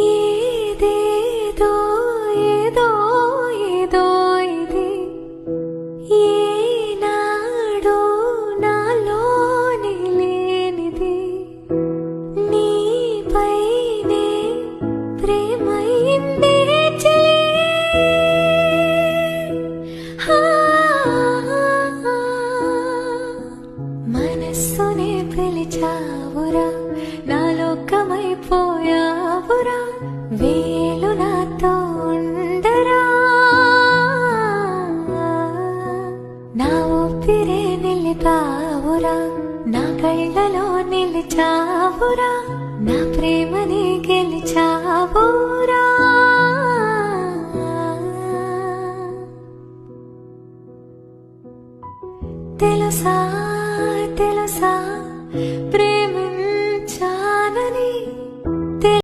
ఏదేదో ఏదో ఏదో ఇది ఏనాడో నాలోని లేనిది నీపైనే ప్రేమైందే చెలి మనస్సునే పిలిచావురా నాలోకమైపోయావురా వేలు నాతో ఉండరా నా ఊపిరే నిలిపావురా నా కళ్ళలో నిలిచావురా నా ప్రేమని